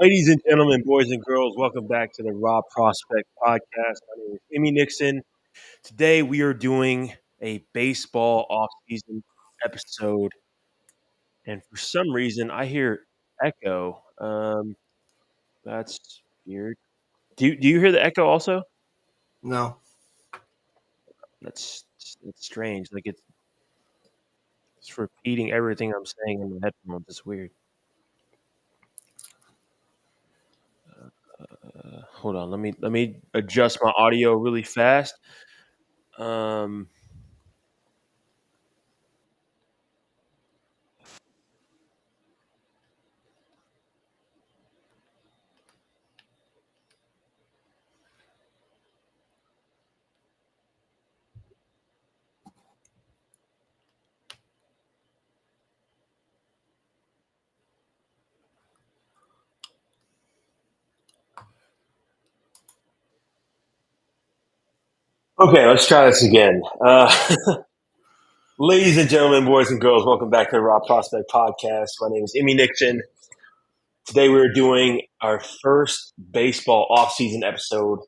Ladies and gentlemen, boys and girls, welcome back to the Raw Prospect Podcast. My name is Nixon. Today we are doing a baseball offseason episode, and for some reason I hear echo. That's weird. Do you hear the echo also? No. That's strange. Like it's repeating everything I'm saying in the headphones. It's weird. Hold on, let me adjust my audio really fast. Um, okay, let's try this again. Ladies and gentlemen, boys and girls, welcome back to the Raw Prospect Podcast. My name is Nixon. Today we're doing our first baseball offseason episode.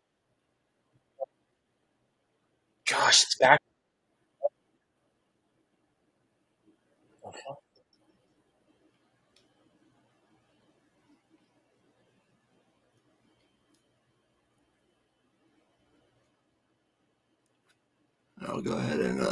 Gosh, it's back. I'll go ahead and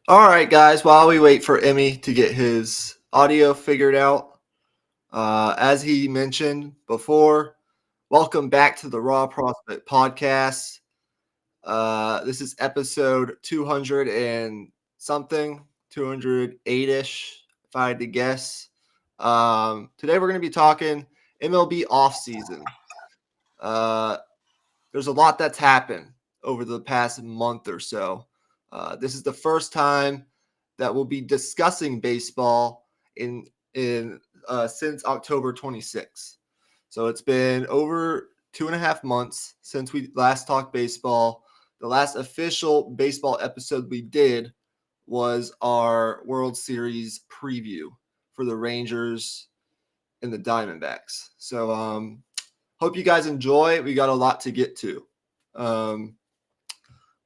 all right, guys, while we wait for Emmy to get his audio figured out, as he mentioned before, welcome back to the Raw Prospect Podcast. This is episode 200 and something, 208-ish, if I had to guess. Today we're going to be talking MLB offseason. There's a lot that's happened over the past month or so. This is the first time that we'll be discussing baseball in since October 26th. So it's been over 2.5 months since we last talked baseball. The last official baseball episode we did was our World Series preview for the Rangers and the Diamondbacks. So hope you guys enjoy. We got a lot to get to.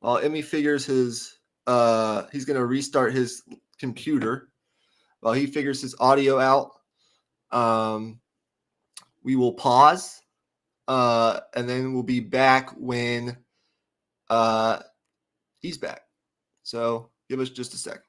While Emmy figures his, he's going to restart his computer. While he figures his audio out, we will pause, and then we'll be back when he's back. So give us just a second.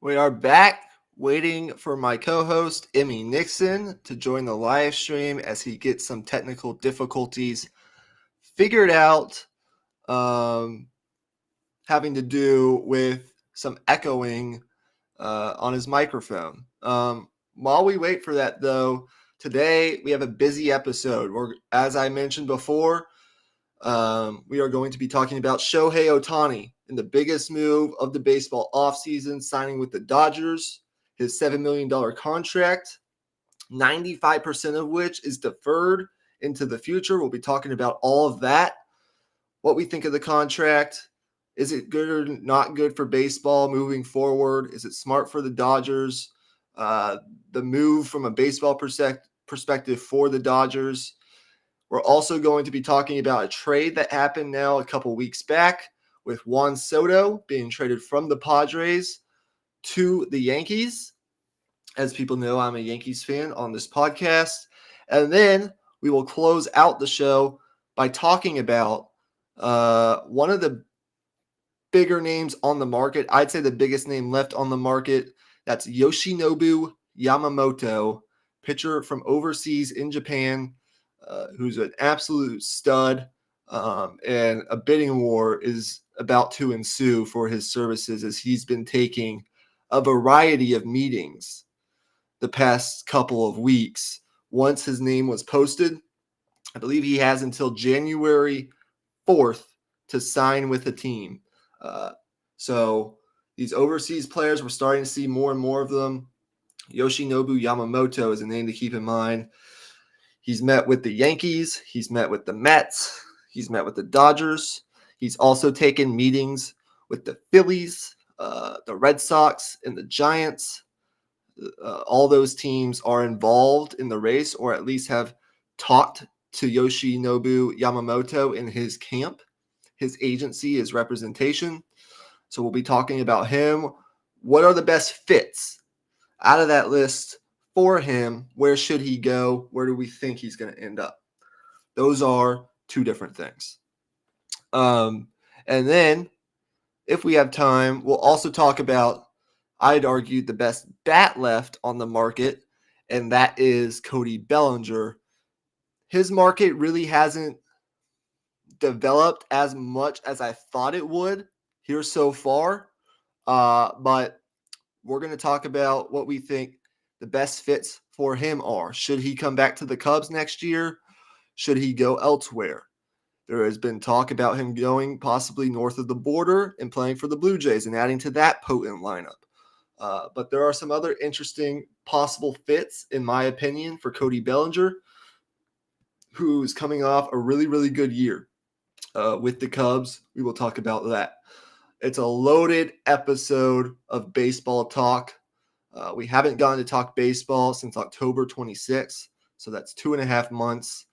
We are back waiting for my co-host, Emmy Nixon, to join the live stream as he gets some technical difficulties figured out, having to do with some echoing on his microphone. While we wait for that, though, today we have a busy episode. As I mentioned before, we are going to be talking about Shohei Ohtani and the biggest move of the baseball offseason, signing with the Dodgers, his $7 million contract, 95% of which is deferred into the future. We'll be talking about all of that, what we think of the contract. Is it good or not good for baseball moving forward? Is it smart for the Dodgers? The move from a baseball perspective for the Dodgers. We're also going to be talking about a trade that happened now a couple weeks back with Juan Soto being traded from the Padres to the Yankees. As people know, I'm a Yankees fan on this podcast. And then we will close out the show by talking about one of the bigger names on the market. I'd say the biggest name left on the market. That's Yoshinobu Yamamoto, pitcher from overseas in Japan, who's an absolute stud. And a bidding war is about to ensue for his services as he's been taking a variety of meetings the past couple of weeks. Once his name was posted, I believe he has until January 4th to sign with the team. So these overseas players, we're starting to see more and more of them. Yoshinobu Yamamoto is a name to keep in mind. He's met with the Yankees. He's met with the Mets. He's met with the Dodgers. He's also taken meetings with the Phillies, the Red Sox, and the Giants. All those teams are involved in the race, or at least have talked to Yoshinobu Yamamoto in his camp, his agency, his representation. So we'll be talking about him. What are the best fits out of that list for him? Where should he go? Where do we think he's going to end up? Those are two different things. And then, if we have time, we'll also talk about, I'd argue, the best bat left on the market, and that is Cody Bellinger. His market really hasn't developed as much as I thought it would here so far, but we're going to talk about what we think the best fits for him are. Should he come back to the Cubs next year? Should he go elsewhere? There has been talk about him going possibly north of the border and playing for the Blue Jays and adding to that potent lineup. But there are some other interesting possible fits, in my opinion, for Cody Bellinger, who's coming off a really, really good year with the Cubs. We will talk about that. It's a loaded episode of baseball talk. We haven't gotten to talk baseball since October 26th, so that's 2.5 months.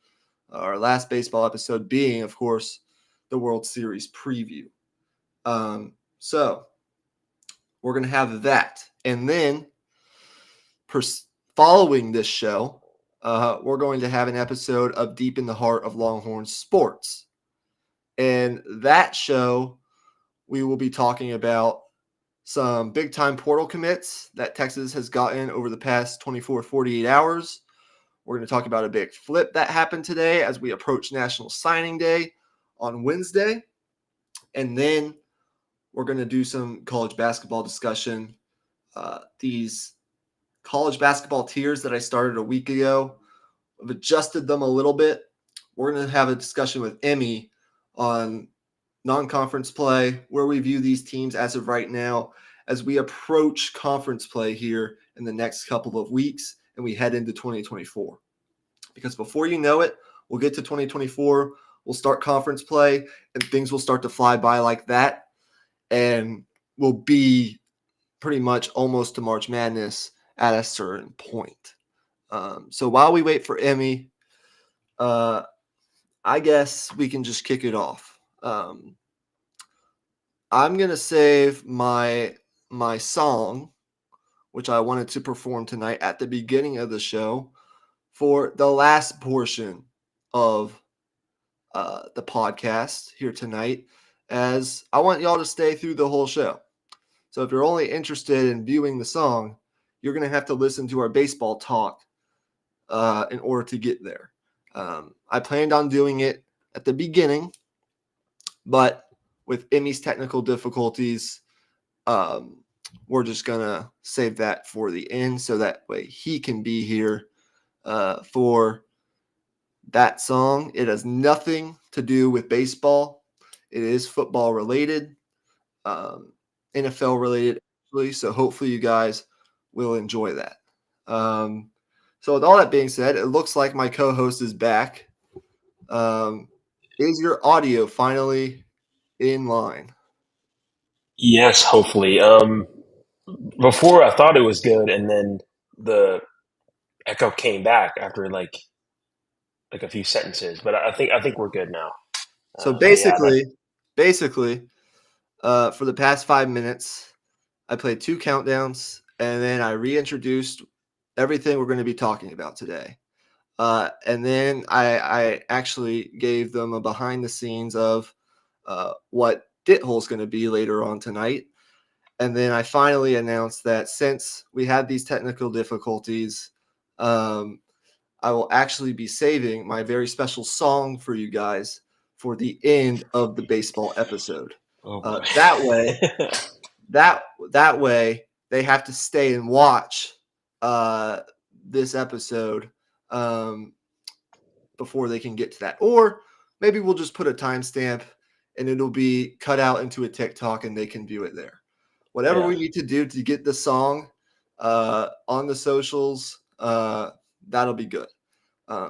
Our last baseball episode being, of course, the World Series preview. So we're going to have that. And then following this show, we're going to have an episode of Deep in the Heart of Longhorn Sports. And that show, we will be talking about some big-time portal commits that Texas has gotten over the past 24, 48 hours. We're going to talk about a big flip that happened today as we approach National Signing Day on Wednesday. And then we're going to do some college basketball discussion. These college basketball tiers that I started a week ago, I've adjusted them a little bit. We're going to have a discussion with Emmy on non-conference play, where we view these teams as of right now as we approach conference play here in the next couple of weeks and we head into 2024. Because before you know it, we'll get to 2024, we'll start conference play, and things will start to fly by like that, and we'll be pretty much almost to March Madness at a certain point. So while we wait for Emmy, I guess we can just kick it off. I'm going to save my song, which I wanted to perform tonight at the beginning of the show, for the last portion of the podcast here tonight, as I want y'all to stay through the whole show. So if you're only interested in viewing the song, you're going to have to listen to our baseball talk in order to get there. I planned on doing it at the beginning, but with Emmy's technical difficulties, we're just going to save that for the end so that way he can be here for that song. It has nothing to do with baseball. It is football related, NFL related, actually. So hopefully you guys will enjoy that. So with all that being said, it looks like my co-host is back. Is your audio finally in line? Yes, hopefully. Before I thought it was good, and then the echo came back after like a few sentences. But I think we're good now. So But yeah, basically, for the past 5 minutes, I played 2 countdowns, and then I reintroduced everything we're going to be talking about today. And then I actually gave them a behind the scenes of what Dithole is going to be later on tonight. And then I finally announced that since we had these technical difficulties, I will actually be saving my very special song for you guys for the end of the baseball episode. oh boy. That way, that way they have to stay and watch this episode before they can get to that. Or maybe we'll just put a timestamp and it'll be cut out into a TikTok and they can view it there. Whatever Yeah. we need to do to get the song on the socials, that'll be good.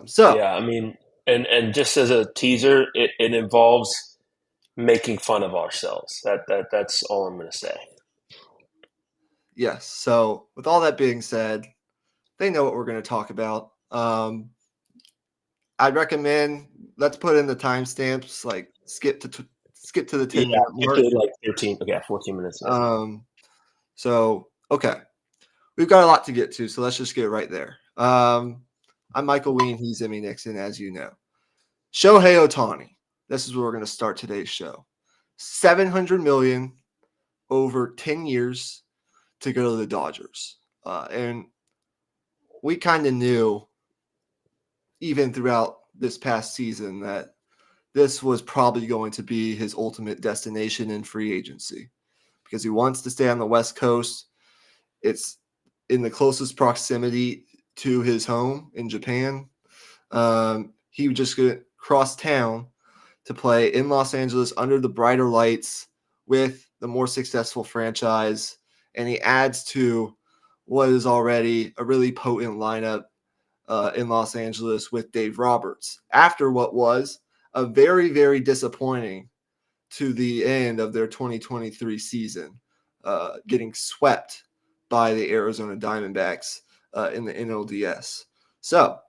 So Yeah, I mean, and just as a teaser, it involves making fun of ourselves. That's all I'm going to say. yes. So with all that being said, they know what we're going to talk about. I'd recommend let's put in the timestamps, like skip to the 10-minute Get mark. to like 13, okay, 14 minutes. Yeah. So okay, we've got a lot to get to, so let's just get right there. I'm Michael Wein. He's Emmy Nixon, as you know. Shohei Ohtani. This is where we're going to start today's show. $700 million over 10 years to go to the Dodgers, and we kind of knew even throughout this past season that this was probably going to be his ultimate destination in free agency because he wants to stay on the West Coast. It's in the closest proximity to his home in Japan. He would just go cross town to play in Los Angeles under the brighter lights with the more successful franchise. And he adds to what is already a really potent lineup in Los Angeles with Dave Roberts after what was a very, very disappointing to the end of their 2023 season, getting swept by the Arizona Diamondbacks in the NLDS. So,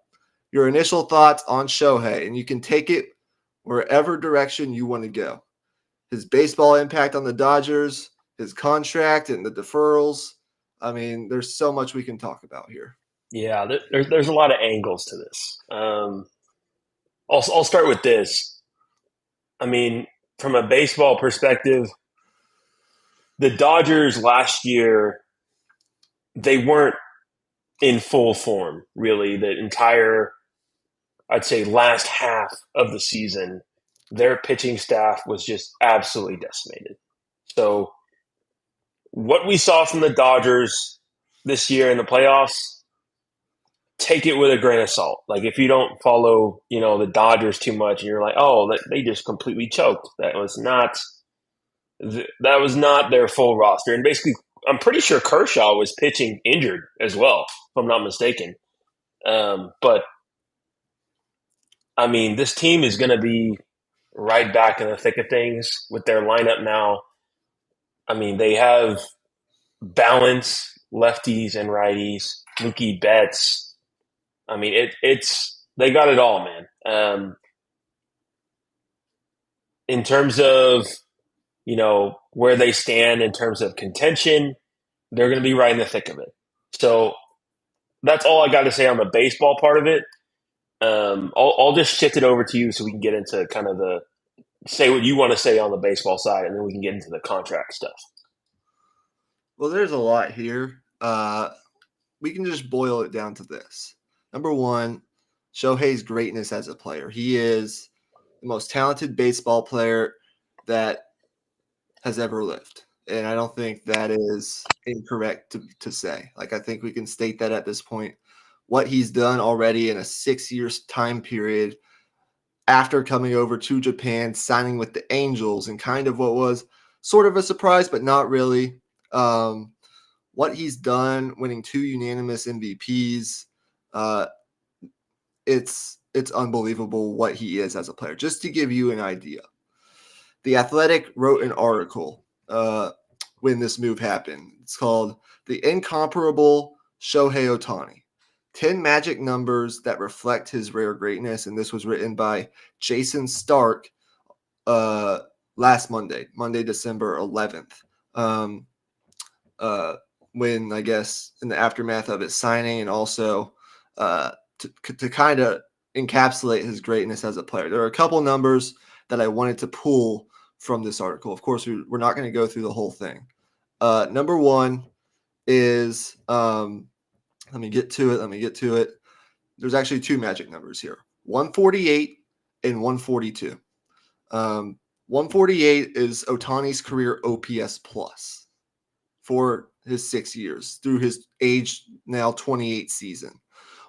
your initial thoughts on Shohei, and you can take it wherever direction you want to go. His baseball impact on the Dodgers, his contract and the deferrals. I mean, there's so much we can talk about here. Yeah, there's a lot of angles to this. I'll start with this. I mean, from a baseball perspective, the Dodgers last year, they weren't in full form, really. The entire, I'd say, last half of the season, their pitching staff was just absolutely decimated. So, what we saw from the Dodgers this year in the playoffs, take it with a grain of salt. Like if you don't follow, the Dodgers too much, and you're like, oh, they just completely choked. That was not their full roster. And basically, I'm pretty sure Kershaw was pitching injured as well, if I'm not mistaken. But I mean, this team is going to be right back in the thick of things with their lineup now. I mean, they have balance, lefties and righties, Mookie Betts. I mean, it's they got it all, man. In terms of where they stand in terms of contention, they're going to be right in the thick of it. So that's all I got to say on the baseball part of it. I'll just shift it over to you so we can get into kind of say what you want to say on the baseball side, and then we can get into the contract stuff. Well, there's a lot here. We can just boil it down to this. Number one, Shohei's greatness as a player. He is the most talented baseball player that has ever lived. And I don't think that is incorrect to say. Like, I think we can state that at this point. What he's done already in a 6 year time period after coming over to Japan, signing with the Angels, and kind of what was sort of a surprise, but not really. What he's done, winning 2 unanimous MVPs, uh, it's unbelievable what he is as a player. Just to give you an idea, The Athletic wrote an article when this move happened. It's called "The Incomparable Shohei Ohtani: 10 Magic Numbers That Reflect His Rare Greatness," and this was written by Jason Stark last Monday, December 11th. When, I guess, in the aftermath of his signing, and also to kind of encapsulate his greatness as a player. There are a couple numbers that I wanted to pull from this article. Of course, we're not going to go through the whole thing. Number one is, let me get to it. There's actually 2 magic numbers here, 148 and 142. 148 is Ohtani's career OPS plus for his 6 years through his age now 28 season.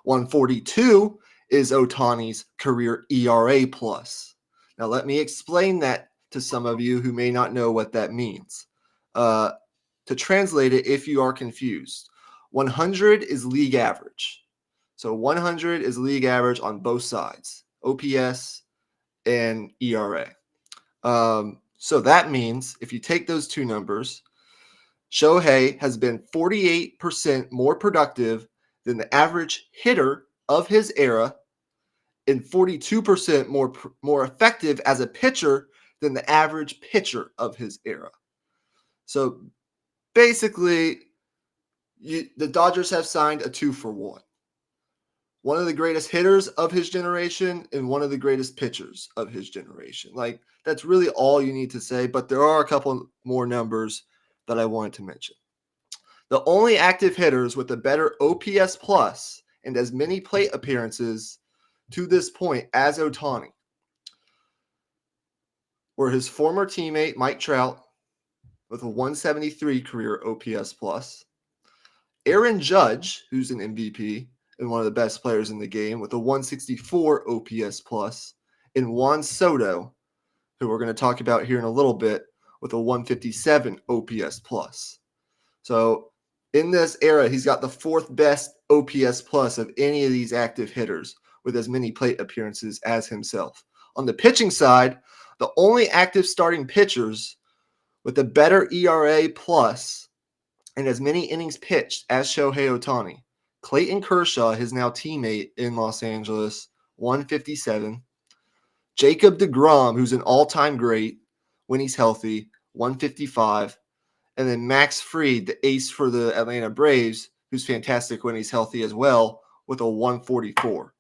142 is Ohtani's career ERA plus. Now, let me explain that to some of you who may not know what that means. To translate it, if you are confused, 100 is league average. So 100 is league average on both sides, OPS and ERA. So that means if you take those 2 numbers, Shohei has been 48% more productive than the average hitter of his era and 42% more effective as a pitcher than the average pitcher of his era. So basically, the Dodgers have signed a 2-for-1. One of the greatest hitters of his generation and one of the greatest pitchers of his generation. Like, that's really all you need to say, but there are a couple more numbers that I wanted to mention. The only active hitters with a better OPS plus and as many plate appearances to this point as Ohtani were his former teammate Mike Trout with a 173 career OPS plus, Aaron Judge, who's an MVP and one of the best players in the game, with a 164 OPS plus, and Juan Soto, who we're going to talk about here in a little bit, with a 157 OPS plus. So in this era, he's got the 4th best OPS plus of any of these active hitters with as many plate appearances as himself. On the pitching side, the only active starting pitchers with a better ERA plus and as many innings pitched as Shohei Ohtani: Clayton Kershaw, his now teammate in Los Angeles, 157. Jacob deGrom, who's an all-time great when he's healthy, 155. And then Max Fried, the ace for the Atlanta Braves, who's fantastic when he's healthy as well, with a 144.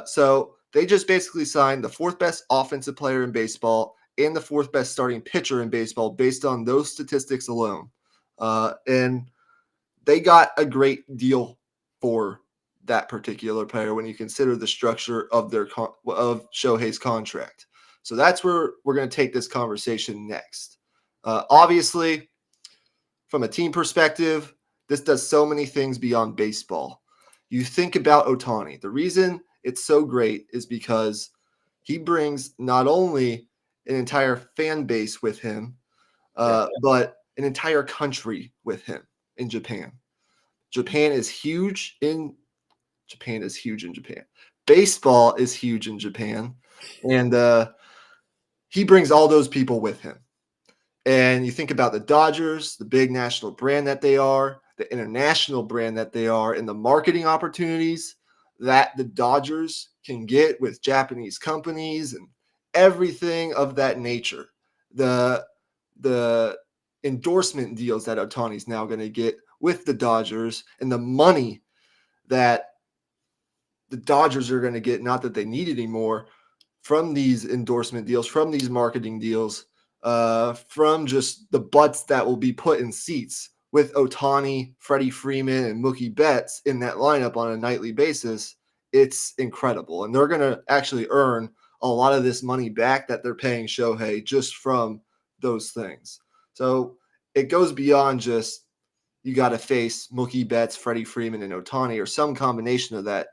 So they just basically signed the 4th best offensive player in baseball and the 4th best starting pitcher in baseball based on those statistics alone. And they got a great deal for that particular player when you consider the structure of of Shohei's contract. So that's where we're going to take this conversation next. Obviously, from a team perspective, this does so many things beyond baseball. You think about Ohtani. The reason it's so great is because he brings not only an entire fan base with him, but an entire country with him in Japan. Japan is huge in Japan. Baseball is huge in Japan, and he brings all those people with him. And you think about the Dodgers, the big national brand that they are, the international brand that they are, and the marketing opportunities that the Dodgers can get with Japanese companies and everything of that nature. The endorsement deals that Ohtani's now going to get with the Dodgers, and the money that the Dodgers are going to get, not that they need it anymore, from these endorsement deals, from these marketing deals, from just the butts that will be put in seats with Ohtani, Freddie Freeman, and Mookie Betts in that lineup on a nightly basis, it's incredible. And they're going to actually earn a lot of this money back that they're paying Shohei just from those things. So it goes beyond just you got to face Mookie Betts, Freddie Freeman, and Ohtani, or some combination of that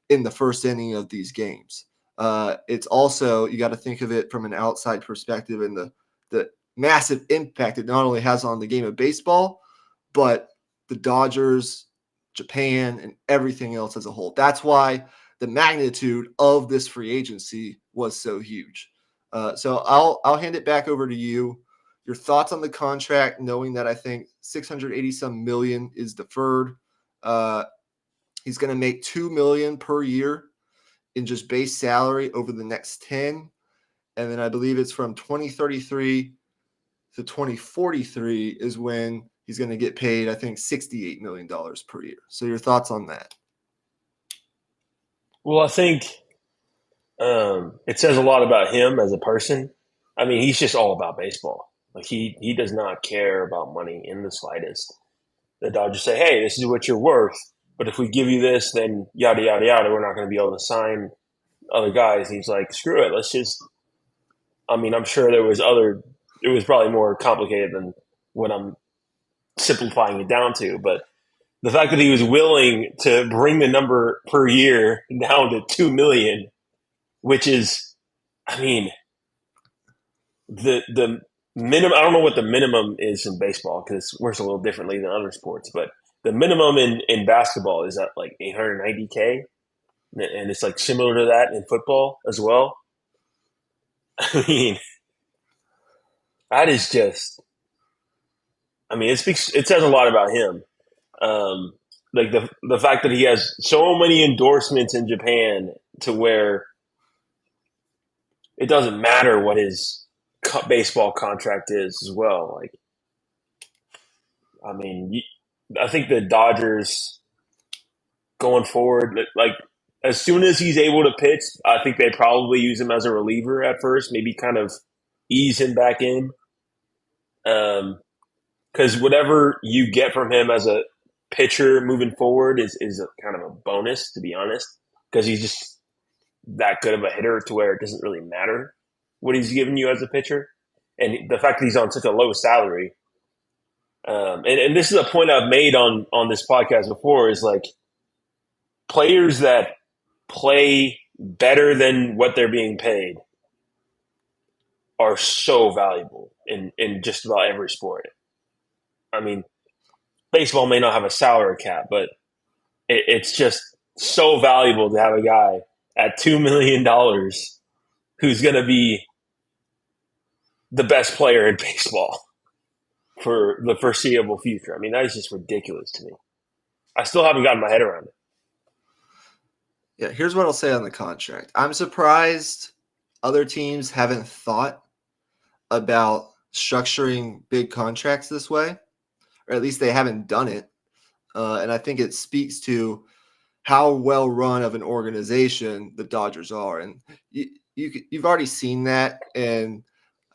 in the first inning of these games. It's also, you got to think of it from an outside perspective and the massive impact it not only has on the game of baseball, but the Dodgers, Japan, and everything else as a whole. That's why the magnitude of this free agency was so huge. So I'll hand it back over to you. Your thoughts on the contract, knowing that I think 680 some million is deferred. He's going to make $2 million per year in just base salary over the next 10. And then I believe it's from 2033 to 2043 is when he's going to get paid, I think, $68 million per year. So your thoughts on that? Well, I think it says a lot about him as a person. I mean, he's just all about baseball. Like he does not care about money in the slightest. The Dodgers say, "Hey, this is what you're worth, but if we give you this, then yada yada yada, we're not going to be able to sign other guys." And he's like, "Screw it, let's just." I mean, I'm sure there was other. It was probably more complicated than what I'm simplifying it down to, but the fact that he was willing to bring the number per year down to 2 million, which is, I mean, the minimum. I don't know what the minimum is in baseball because it works a little differently than other sports, but the minimum in basketball is at like 890K, and it's like similar to that in football as well. I mean, that is just. I mean, it says a lot about him. Um, like the fact that he has so many endorsements in Japan to where it doesn't matter what his baseball contract is as well. Like, I mean, I think the Dodgers going forward, like as soon as he's able to pitch, I think they probably use him as a reliever at first, maybe kind of ease him back in. Because whatever you get from him as a pitcher moving forward is a kind of a bonus, to be honest, because he's just that good of a hitter to where it doesn't really matter what he's giving you as a pitcher. And the fact that he's on such a low salary, and this is a point I've made on this podcast before, is like players that play better than what they're being paid are so valuable in just about every sport. I mean, baseball may not have a salary cap, but it's just so valuable to have a guy at $2 million who's going to be the best player in baseball for the foreseeable future. I mean, that is just ridiculous to me. I still haven't gotten my head around it. Yeah, here's what I'll say on the contract. I'm surprised other teams haven't thought about structuring big contracts this way, or at least they haven't done it. And I think it speaks to how well run of an organization the Dodgers are. And you've already seen that. And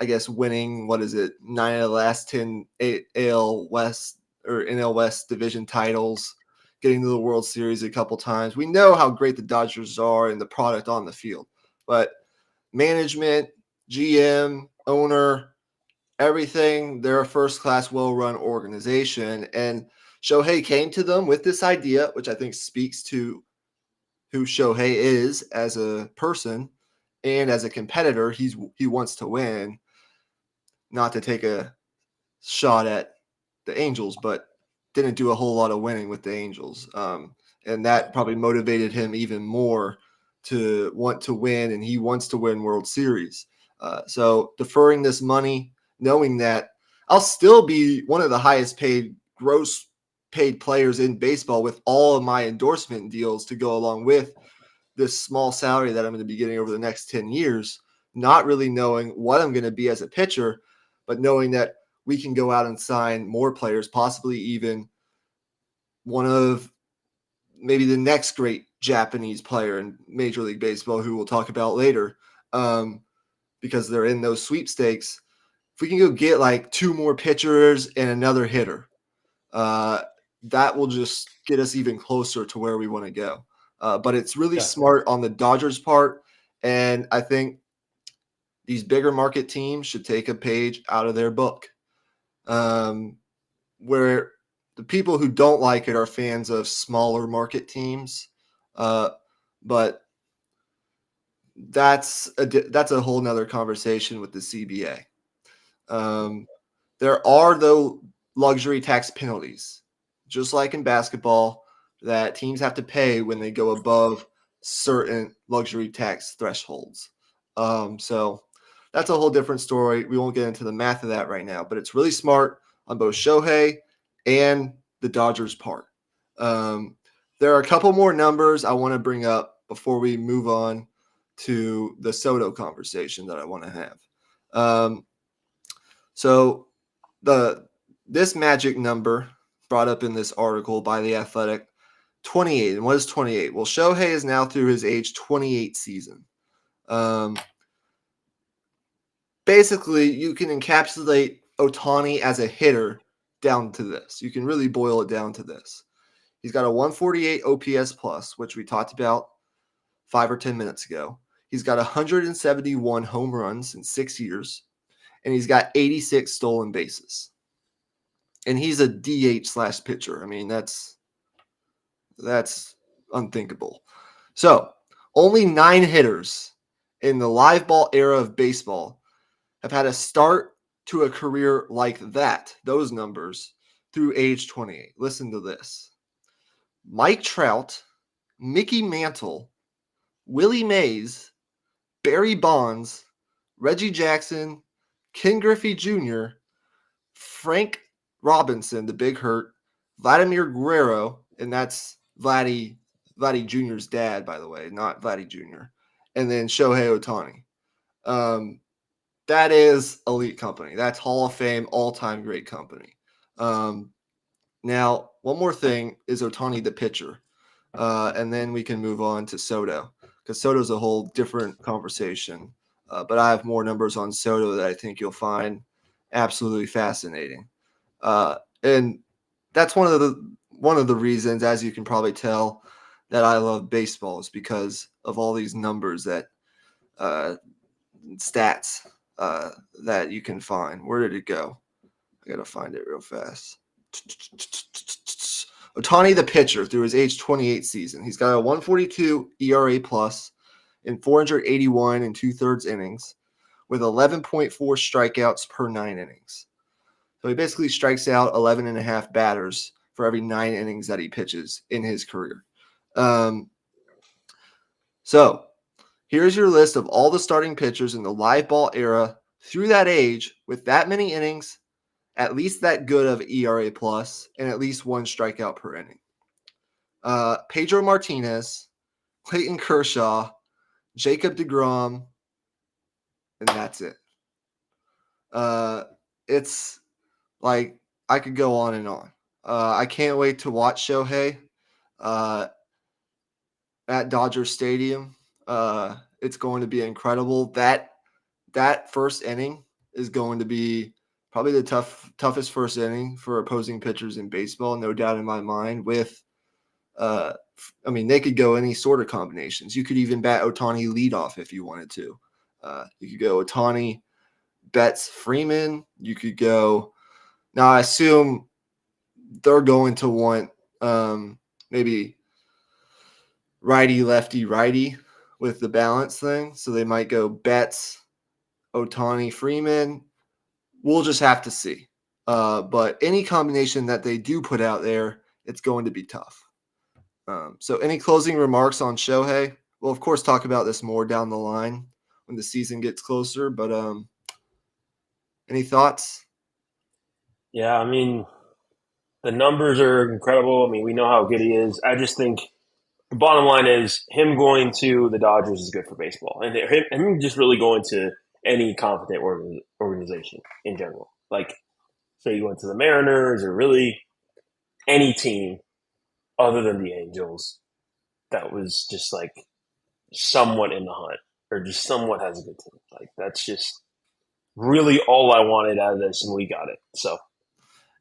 I guess winning, 9 of the last 10 AL West or NL West division titles, getting to the World Series a couple times. We know how great the Dodgers are and the product on the field. But management, GM, owner, everything, they're a first-class, well-run organization. And Shohei came to them with this idea, which I think speaks to who Shohei is as a person and as a competitor. He wants to win, not to take a shot at the Angels, but didn't do a whole lot of winning with the Angels. And that probably motivated him even more to want to win, and he wants to win World Series. So deferring this money, knowing that I'll still be one of the highest paid, gross paid players in baseball with all of my endorsement deals to go along with this small salary that I'm going to be getting over the next 10 years, not really knowing what I'm going to be as a pitcher, but knowing that we can go out and sign more players, possibly even one of maybe the next great Japanese player in Major League Baseball, who we'll talk about later, because they're in those sweepstakes. If we can go get like 2 more pitchers and another hitter, that will just get us even closer to where we want to go. But it's really Yeah. smart on the Dodgers' part, and I think these bigger market teams should take a page out of their book. Where the people who don't like it are fans of smaller market teams, but that's a whole nother conversation with the CBA. There are, though, luxury tax penalties, just like in basketball, that teams have to pay when they go above certain luxury tax thresholds. So that's a whole different story. We won't get into the math of that right now, but it's really smart on both Shohei and the Dodgers' part. There are a couple more numbers I want to bring up before we move on to the Soto conversation that I want to have. So this magic number brought up in this article by The Athletic, 28. And what is 28? Well, Shohei is now through his age 28 season. Basically, you can encapsulate Ohtani as a hitter down to this. You can really boil it down to this. He's got a 148 OPS plus, which we talked about 5 or 10 minutes ago. He's got 171 home runs in 6 years, and he's got 86 stolen bases. And he's a DH / pitcher. I mean, that's unthinkable. So, only 9 hitters in the live ball era of baseball have had a start to a career like that, those numbers, through age 28. Listen to this. Mike Trout, Mickey Mantle, Willie Mays, Barry Bonds, Reggie Jackson, Ken Griffey Jr., Frank Robinson, the big hurt, Vladimir Guerrero, and that's Vladdy Jr.'s dad, by the way, not Vladdy Jr., and then Shohei Ohtani. That is elite company. That's Hall of Fame, all-time great company. Now, one more thing is Ohtani the pitcher, and then we can move on to Soto, because Soto's a whole different conversation. But I have more numbers on Soto that I think you'll find absolutely fascinating. And that's one of the reasons, as you can probably tell, that I love baseball is because of all these numbers that stats that you can find. Where did it go? I gotta find it real fast. Ohtani the pitcher through his age 28 season. He's got a 142 ERA plus in 481 and 2/3 innings with 11.4 strikeouts per 9 innings. So he basically strikes out 11 and a half batters for every 9 innings that he pitches in his career. So here's your list of all the starting pitchers in the live ball era through that age with that many innings, at least that good of ERA plus, and at least 1 strikeout per inning. Pedro Martinez, Clayton Kershaw, Jacob deGrom, and that's it. It's like I could go on and on. I can't wait to watch Shohei at Dodger Stadium. It's going to be incredible. That first inning is going to be probably the toughest first inning for opposing pitchers in baseball, no doubt in my mind. They could go any sort of combinations. You could even bat Ohtani leadoff if you wanted to. You could go Ohtani, Betts, Freeman. You could go. Now, I assume they're going to want maybe righty, lefty, righty with the balance thing. So they might go Betts, Ohtani, Freeman. We'll just have to see. But any combination that they do put out there, it's going to be tough. So any closing remarks on Shohei? We'll, of course, talk about this more down the line when the season gets closer. But any thoughts? Yeah, I mean, the numbers are incredible. I mean, we know how good he is. I just think the bottom line is him going to the Dodgers is good for baseball, and him just really going to any competent organization in general. Like, say you went to the Mariners or really any team other than the Angels that was just like somewhat in the hunt or just somewhat has a good team. Like, that's just really all I wanted out of this, and we got it. So,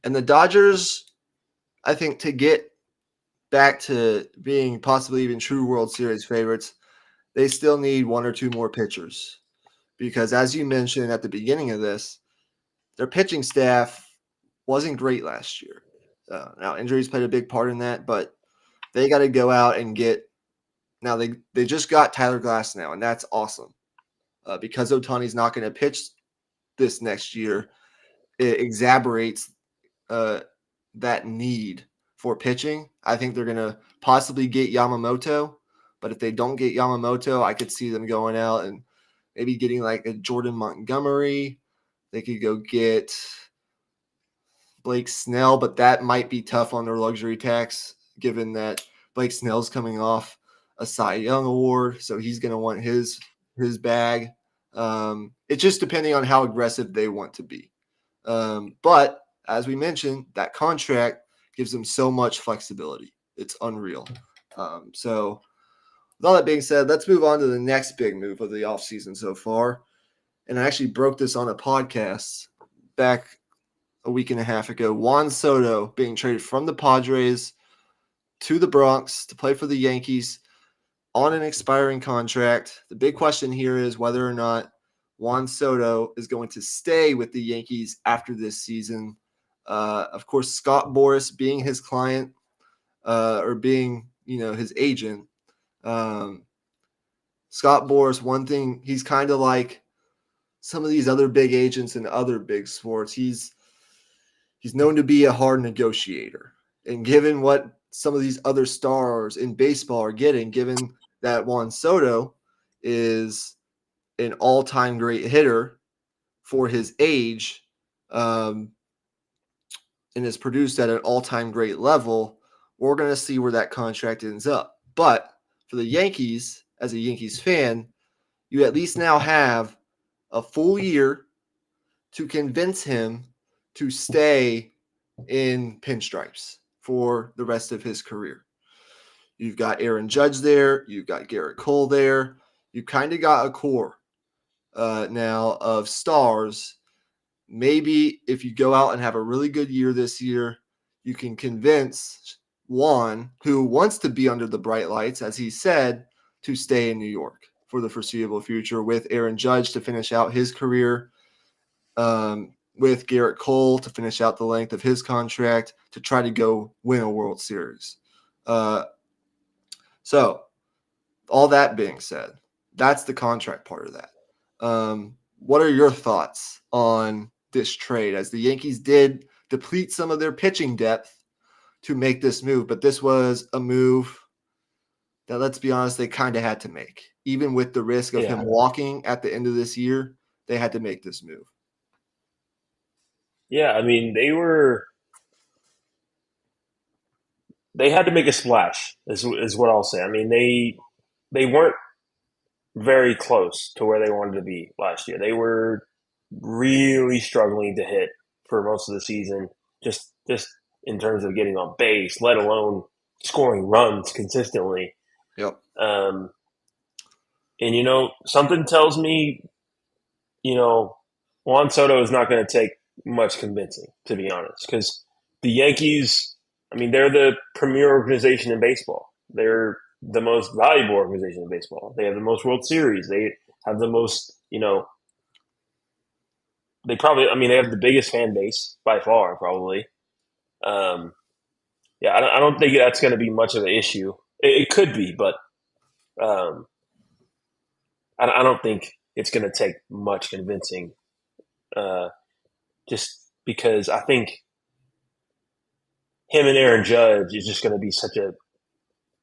And the Dodgers I think to get back to being possibly even true World Series favorites, they still need one or two more pitchers. Because as you mentioned at the beginning of this, their pitching staff wasn't great last year. Now injuries played a big part in that, but they got to go out and get. Now they just got Tyler Glass now, and that's awesome. Because Ohtani's not going to pitch this next year, it exacerbates that need for pitching. I think they're going to possibly get Yamamoto, but if they don't get Yamamoto, I could see them going out and maybe getting like a Jordan Montgomery. They could go get Blake Snell, but that might be tough on their luxury tax, given that Blake Snell's coming off a Cy Young award, so he's going to want his bag. It's just depending on how aggressive they want to be. But as we mentioned, that contract gives them so much flexibility. It's unreal. So with all that being said, let's move on to the next big move of the offseason so far. And I actually broke this on a podcast back a week and a half ago. Juan Soto being traded from the Padres to the Bronx to play for the Yankees on an expiring contract. The big question here is whether or not Juan Soto is going to stay with the Yankees after this season. Of course, Scott Boras being his client or being, his agent. Scott Boras, one thing, he's kind of like some of these other big agents in other big sports. He's known to be a hard negotiator. And given what some of these other stars in baseball are getting, given that Juan Soto is an all-time great hitter for his age and is produced at an all-time great level, we're going to see where that contract ends up. But for the Yankees, as a Yankees fan, you at least now have a full year to convince him to stay in pinstripes for the rest of his career. You've got Aaron Judge there. You've got Garrett Cole there. You kind of got a core now of stars. Maybe if you go out and have a really good year this year, you can convince Juan, who wants to be under the bright lights, as he said, to stay in New York for the foreseeable future, with Aaron Judge to finish out his career, with Garrett Cole to finish out the length of his contract to try to go win a World Series. So all that being said, that's the contract part of that. What are your thoughts on this trade, as the Yankees did deplete some of their pitching depth to make this move, but this was a move that, let's be honest, they kind of had to make. Even with the risk of him walking at the end of this year, they had to make this move. Yeah, I mean, they had to make a splash, is what I'll say. I mean, they weren't very close to where they wanted to be last year. They were really struggling to hit for most of the season, just in terms of getting on base, let alone scoring runs consistently. Yep. And something tells me, Juan Soto is not going to take much convincing, to be honest, because the Yankees, I mean, they're the premier organization in baseball. They're the most valuable organization in baseball. They have the most World Series. They have the most, they have the biggest fan base by far, probably. I don't think that's going to be much of an issue. It could be, but I don't think it's going to take much convincing. Just because I think him and Aaron Judge is just going to be such a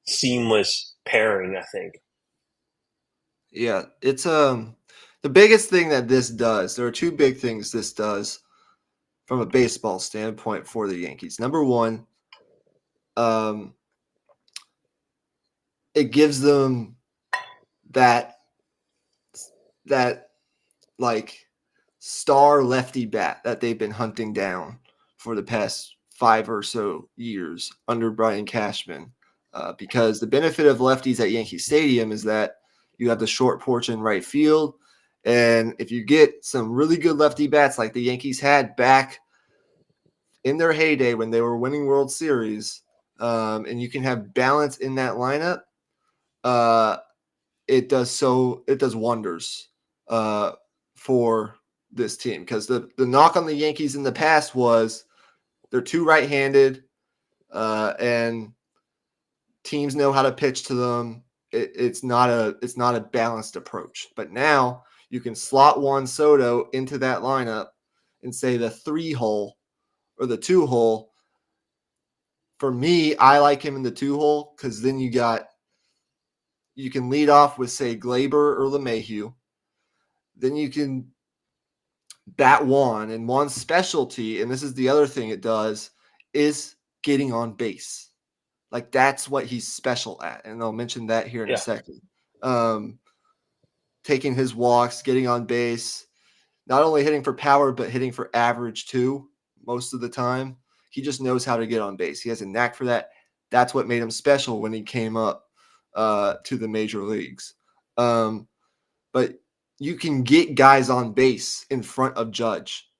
seamless pairing, I think. Yeah, it's the biggest thing that this does. There are two big things this does from a baseball standpoint for the Yankees. Number one, it gives them that like star lefty bat that they've been hunting down for the past 5 or so years under Brian Cashman. Because the benefit of lefties at Yankee Stadium is that you have the short porch in right field. And if you get some really good lefty bats like the Yankees had back in their heyday when they were winning World Series, and you can have balance in that lineup, it does wonders for this team, because the knock on the Yankees in the past was they're too right-handed, and teams know how to pitch to them. It's not a balanced approach. But now you can slot Juan Soto into that lineup and say the 3-hole or the 2-hole. For me, I like him in the 2-hole because then you can lead off with, say, Glaber or LeMahieu. Then you can bat Juan, and Juan's specialty, and this is the other thing it does, is getting on base. Like, that's what he's special at, and I'll mention that here in a second. Taking his walks, getting on base, not only hitting for power, but hitting for average too, most of the time. He just knows how to get on base. He has a knack for that. That's what made him special when he came up to the major leagues. But you can get guys on base in front of Judge,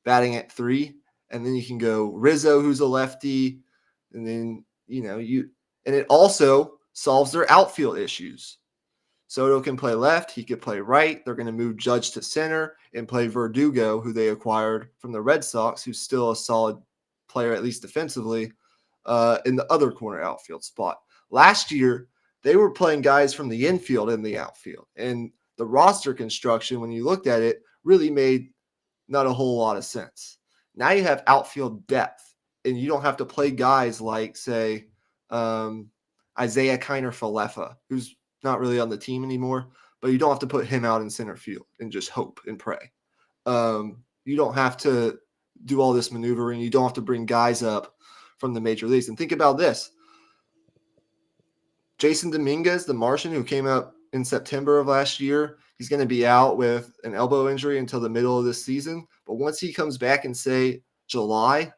batting at 3, and then you can go Rizzo, who's a lefty, and then and it also solves their outfield issues. Soto can play left, he could play right. They're going to move Judge to center and play Verdugo, who they acquired from the Red Sox, who's still a solid player, at least defensively, in the other corner outfield spot. Last year, they were playing guys from the infield in the outfield, and the roster construction, when you looked at it, really made not a whole lot of sense. Now you have outfield depth, and you don't have to play guys like, say, Isaiah Kiner-Falefa, who's not really on the team anymore, but you don't have to put him out in center field and just hope and pray. You don't have to do all this maneuvering. You don't have to bring guys up from the major leagues. And think about this. Jason Dominguez, the Martian, who came up in September of last year, he's going to be out with an elbow injury until the middle of this season. But once he comes back in, say, July,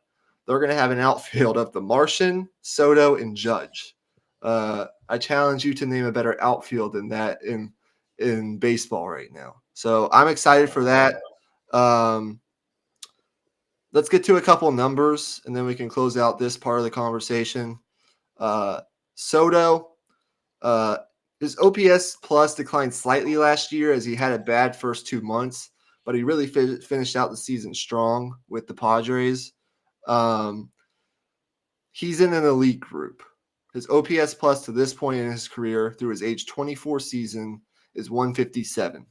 they're going to have an outfield of the Martian, Soto, and Judge. I challenge you to name a better outfield than that in baseball right now. So I'm excited for that. Let's get to a couple numbers, and then we can close out this part of the conversation. Soto, his OPS plus declined slightly last year as he had a bad first 2 months, but he really finished out the season strong with the Padres. He's in an elite group. His OPS plus to this point in his career through his age 24 season is 157.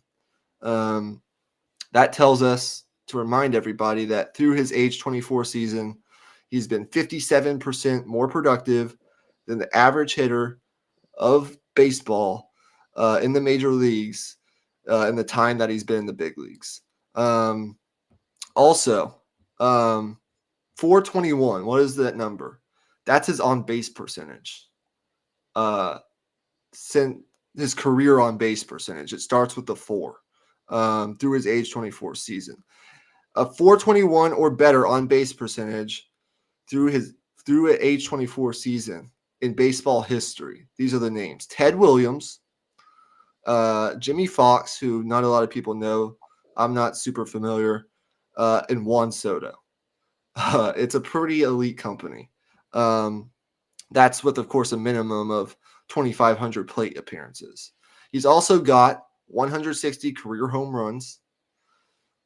That tells us to remind everybody that through his age 24 season, he's been 57% more productive than the average hitter of baseball in the major leagues in the time that he's been in the big leagues. Also, 421, what is that number? That's his on-base percentage. Since his career on-base percentage, it starts with the 4 through his age 24 season. A 421 or better on-base percentage through an age 24 season in baseball history. These are the names: Ted Williams, Jimmy Fox, who not a lot of people know. I'm not super familiar, and Juan Soto. It's a pretty elite company. That's with, of course, a minimum of 2,500 plate appearances. He's also got 160 career home runs,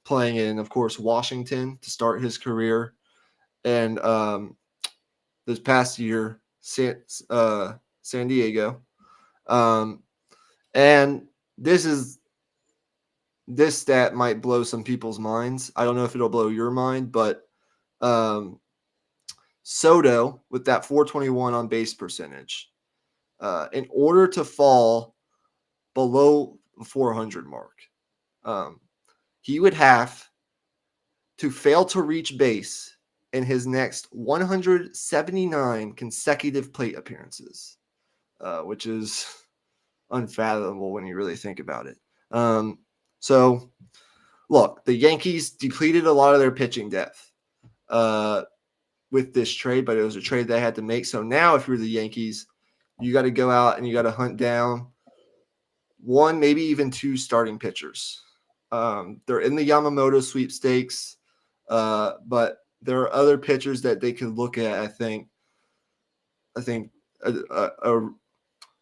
playing in, of course, Washington to start his career, and this past year, San Diego. And this stat might blow some people's minds. I don't know if it'll blow your mind, but Soto, with that 421 on base percentage, in order to fall below the 400 mark, he would have to fail to reach base in his next 179 consecutive plate appearances, which is unfathomable when you really think about it. So, look, the Yankees depleted a lot of their pitching depth with this trade, but it was a trade they had to make. So now if you're the Yankees, you got to go out and you got to hunt down 1, maybe even 2 starting pitchers. They're in the Yamamoto sweepstakes, but there are other pitchers that they could look at. I think a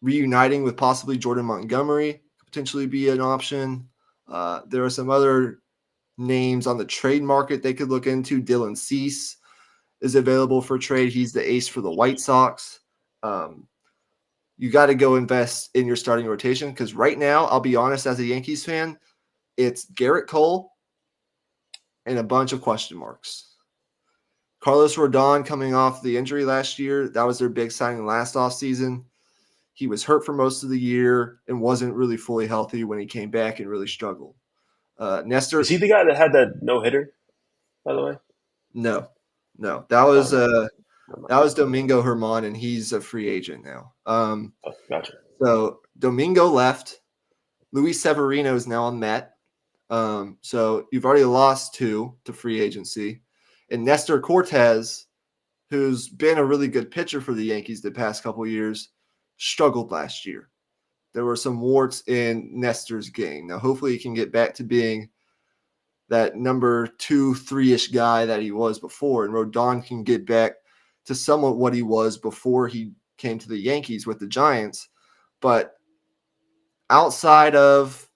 reuniting with possibly Jordan Montgomery could potentially be an option. There are some other names on the trade market they could look into. Dylan Cease is available for trade. He's the ace for the White Sox. You got to go invest in your starting rotation because right now, I'll be honest, as a Yankees fan, it's Garrett Cole and a bunch of question marks. Carlos Rodon coming off the injury last year. That was their big signing last offseason. He was hurt for most of the year and wasn't really fully healthy when he came back and really struggled. Nestor. Is he the guy that had that no hitter, by the way? No. That was Domingo Herman, and he's a free agent now. Gotcha. So Domingo left. Luis Severino is now on Met. So you've already lost 2 to free agency. And Nestor Cortez, who's been a really good pitcher for the Yankees the past couple of years, struggled last year. There were some warts in Nestor's game. Now, hopefully he can get back to being that number 2, 3-ish guy that he was before. And Rodon can get back to somewhat what he was before he came to the Yankees with the Giants. But outside of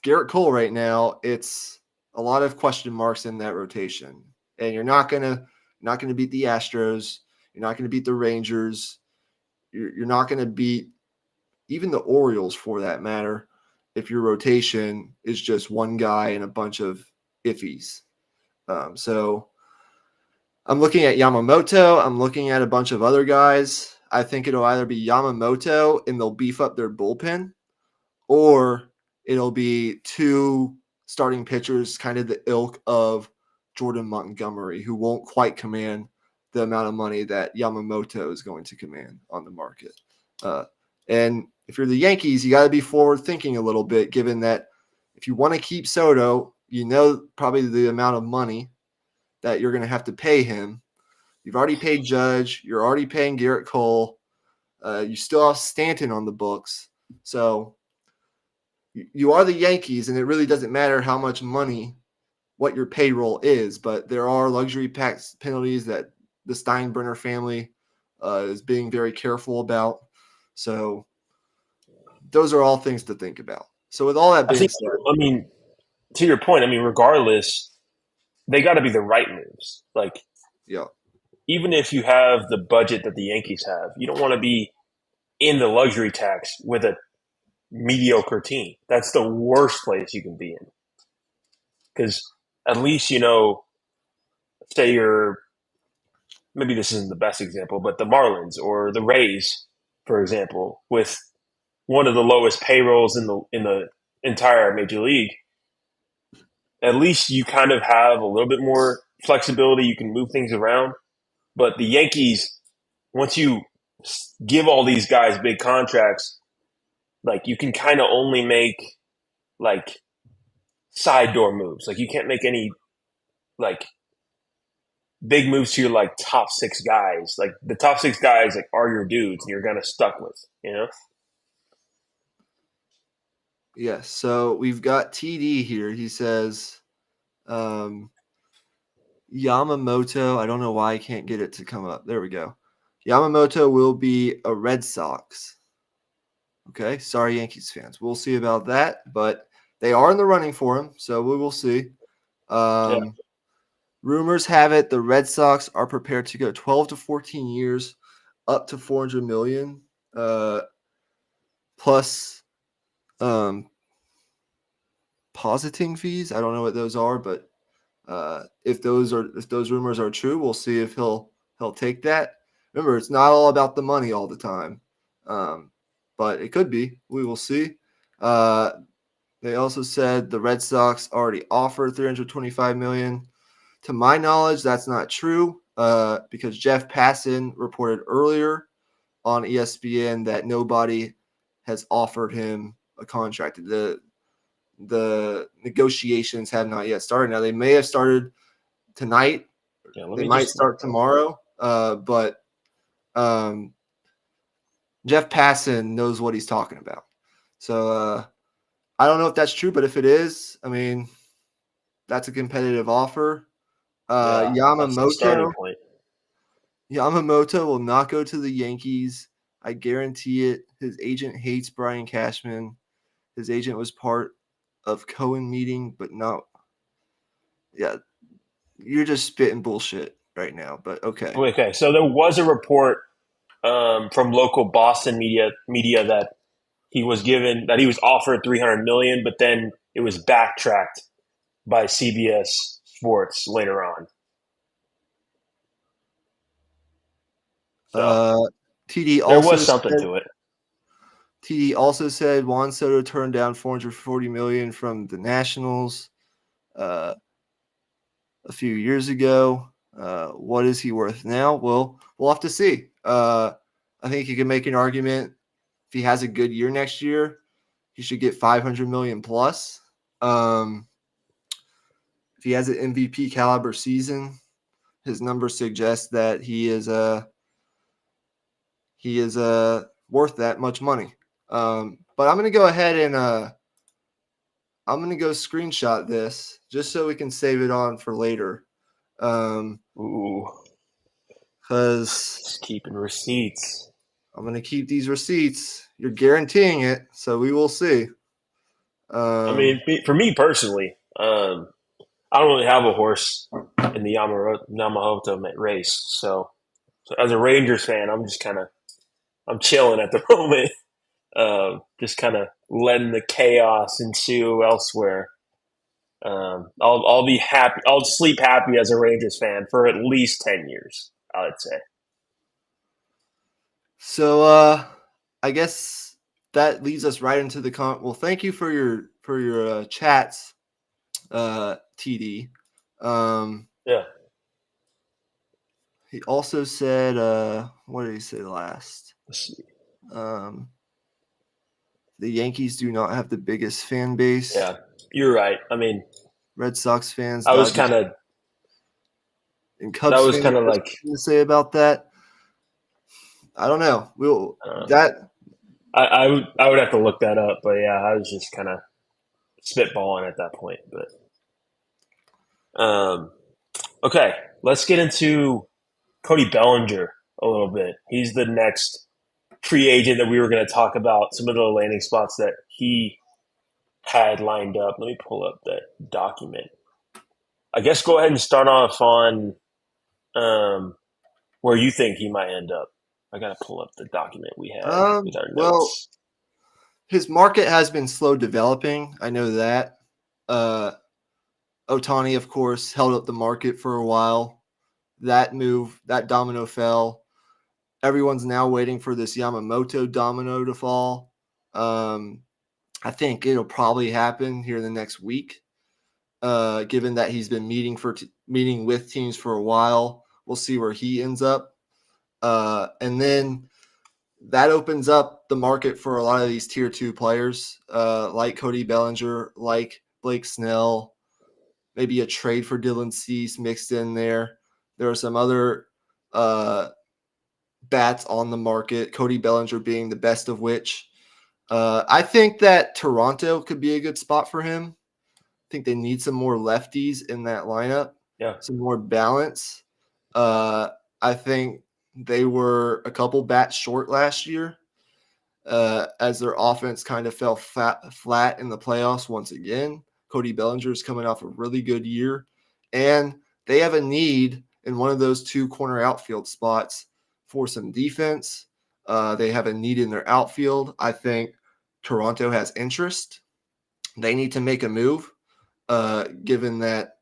Garrett Cole right now, it's a lot of question marks in that rotation. And you're not gonna beat the Astros. You're not gonna beat the Rangers. You're not gonna beat even the Orioles for that matter if your rotation is just one guy and a bunch of iffies. So I'm looking at Yamamoto. I'm looking at a bunch of other guys. I think it'll either be Yamamoto and they'll beef up their bullpen, or it'll be 2 starting pitchers, kind of the ilk of Jordan Montgomery, who won't quite command the amount of money that Yamamoto is going to command on the market. And if you're the Yankees, you got to be forward thinking a little bit, given that if you want to keep Soto, you know probably the amount of money that you're going to have to pay him. You've already paid Judge. You're already paying Garrett Cole. You still have Stanton on the books. So you are the Yankees, and it really doesn't matter how much money, what your payroll is, but there are luxury tax penalties that the Steinbrenner family is being very careful about. So those are all things to think about. So with all that being said, I mean, to your point, I mean, regardless, they got to be the right moves. Like, yeah, even if you have the budget that the Yankees have, you don't want to be in the luxury tax with a mediocre team. That's the worst place you can be in. Because at least, say you're, maybe this isn't the best example, but the Marlins or the Rays, for example, with one of the lowest payrolls in the entire major league, at least you kind of have a little bit more flexibility. You can move things around. But the Yankees, once you give all these guys big contracts, like you can kind of only make like side door moves. Like you can't make any like big moves to your like top 6 guys. Like the top 6 guys like are your dudes and you're kind of stuck with. Yes. So we've got TD here. He says Yamamoto. I don't know why I can't get it to come up. There we go. Yamamoto will be a Red Sox. Okay. Sorry, Yankees fans. We'll see about that, but they are in the running for him, so we will see. Rumors have it the Red Sox are prepared to go 12 to 14 years, up to $400 million, plus positing fees. I don't know what those are, but if those rumors are true, we'll see if he'll take that. Remember, it's not all about the money all the time, but it could be. We will see. They also said the Red Sox already offered $325 million. To my knowledge, that's not true because Jeff Passan reported earlier on ESPN that nobody has offered him a contract. The negotiations have not yet started. Now, they may have started tonight. They might start tomorrow. But Jeff Passan knows what he's talking about. So I don't know if that's true, but if it is, I mean, that's a competitive offer. Yeah, that's the starting Yamamoto point. Yamamoto will not go to the Yankees. I guarantee it. His agent hates Brian Cashman. His agent was part of Cohen meeting, but not. Yeah, you're just spitting bullshit right now. But okay. Okay, so there was a report from local Boston media that he was offered 300 million, but then it was backtracked by CBS Sports later on. So Uh, TD there also was something said to it. TD also said Juan Soto turned down 440 million from the Nationals uh, a few years ago. What is he worth now? Well, we'll have to see. I think you can make an argument if he has a good year next year, he should get 500 million plus. If he has an MVP caliber season, his numbers suggest that he is worth that much money. But I'm gonna go ahead and I'm gonna go screenshot this just so we can save it on for later. Ooh, Because just keeping receipts. I'm gonna keep these receipts. You're guaranteeing it, so we will see. I mean, for me personally, I don't really have a horse in the Yamamoto race. So as a Rangers fan, I'm chilling at the moment, just kind of letting the chaos ensue elsewhere. I'll be happy. I'll sleep happy as a Rangers fan for at least 10 years. I would say. So I guess that leads us right into the well, thank you for your chats, TD. Yeah. He also said what did he say last? Let's see. Um the Yankees do not have the biggest fan base. Yeah, you're right. I mean, Red Sox fans, I was Dodgers, kind of and that Cubs was fans kind of have like something to say about that. I don't know. We'll uh, that I would have to look that up, but yeah, I was just kind of spitballing at that point. But okay, let's get into Cody Bellinger a little bit. He's the next free agent that we were going to talk about. Some of the landing spots that he had lined up. Let me pull up that document. I guess go ahead and start off on where you think he might end up. I got to pull up the document we had with our well, notes. his market has been slow developing. I know that. Uh Ohtani, of course, held up the market for a while. That domino fell. Everyone's now waiting for this Yamamoto domino to fall. Um, I think it'll probably happen here in the next week. Given that he's been meeting with teams for a while, we'll see where he ends up. And then that opens up the market for a lot of these tier two players, like Cody Bellinger, like Blake Snell, maybe a trade for Dylan Cease mixed in there. There are some other bats on the market, Cody Bellinger being the best of which. I think that Toronto could be a good spot for him. I think they need some more lefties in that lineup, Yeah. some more balance. I think they were a couple bats short last year as their offense kind of fell flat in the playoffs once again. Cody Bellinger is coming off a really good year, and they have a need in one of those two corner outfield spots for some defense. They have a need in their outfield. I think Toronto has interest. They need to make a move, given that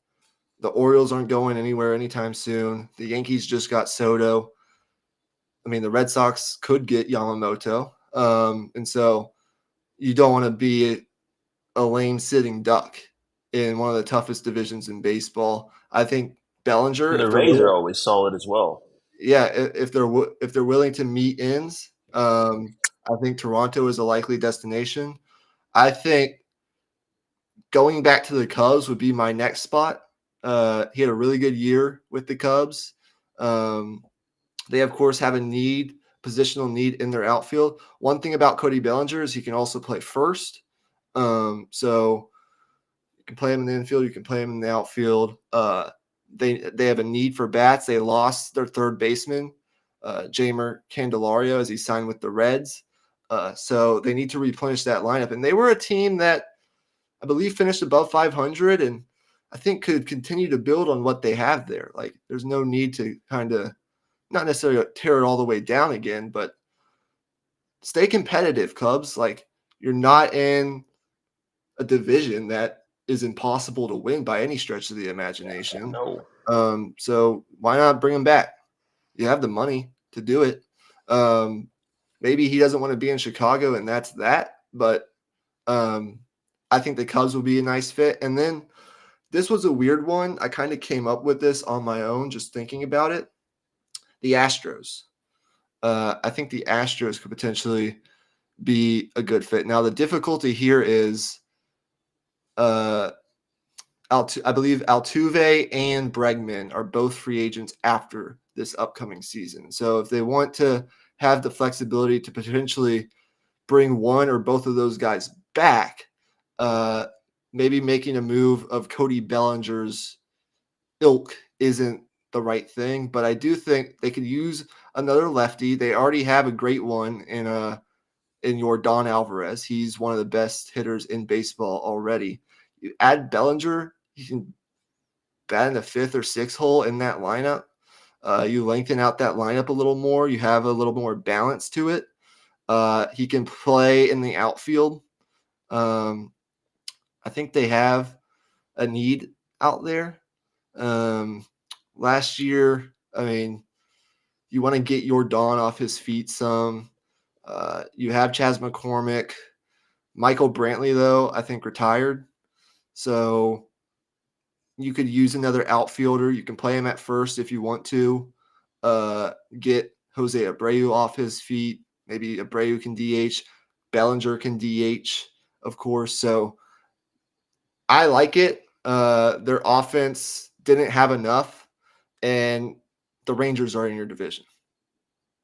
the Orioles aren't going anywhere anytime soon. The Yankees just got Soto. I mean, the Red Sox could get Yamamoto. And so you don't want to be a lame sitting duck in one of the toughest divisions in baseball. I think Bellinger, And the if they're Rays are willing, always solid as well. yeah, if they're willing to meet ends, I think Toronto is a likely destination. I think going back to the Cubs would be my next spot. He had a really good year with the Cubs. They, of course, have a positional need in their outfield. One thing about Cody Bellinger is he can also play first. So you can play him in the infield, you can play him in the outfield. They have a need for bats. They lost their third baseman, Jamer Candelario, as he signed with the Reds. So they need to replenish that lineup. And they were a team that I believe finished above 500 and I think could continue to build on what they have there. Like there's no need to kind of not necessarily tear it all the way down again, but stay competitive, Cubs. Like you're not in a division that is impossible to win by any stretch of the imagination. No. So why not bring him back? You have the money to do it. Maybe he doesn't want to be in Chicago and that's that, but I think the Cubs will be a nice fit. And then this was a weird one. I kind of came up with this on my own, just thinking about it. The Astros. I think the Astros could potentially be a good fit. Now, the difficulty here is I believe Altuve and Bregman are both free agents after this upcoming season. So if they want to have the flexibility to potentially bring one or both of those guys back, maybe making a move of Cody Bellinger's ilk isn't the right thing. But I do think they could use another lefty. They already have a great one in Yordan Alvarez. He's one of the best hitters in baseball already. You add Bellinger, you can bat in the fifth or sixth hole in that lineup. You lengthen out that lineup a little more. You have a little more balance to it. He can play in the outfield. I think they have a need out there. Last year, I mean, you want to get Yordan off his feet some. You have Chas McCormick. Michael Brantley, though, I think retired. So you could use another outfielder. You can play him at first if you want to. Get Jose Abreu off his feet. Maybe Abreu can DH. Bellinger can DH, of course. So I like it. Their offense didn't have enough, and the Rangers are in your division.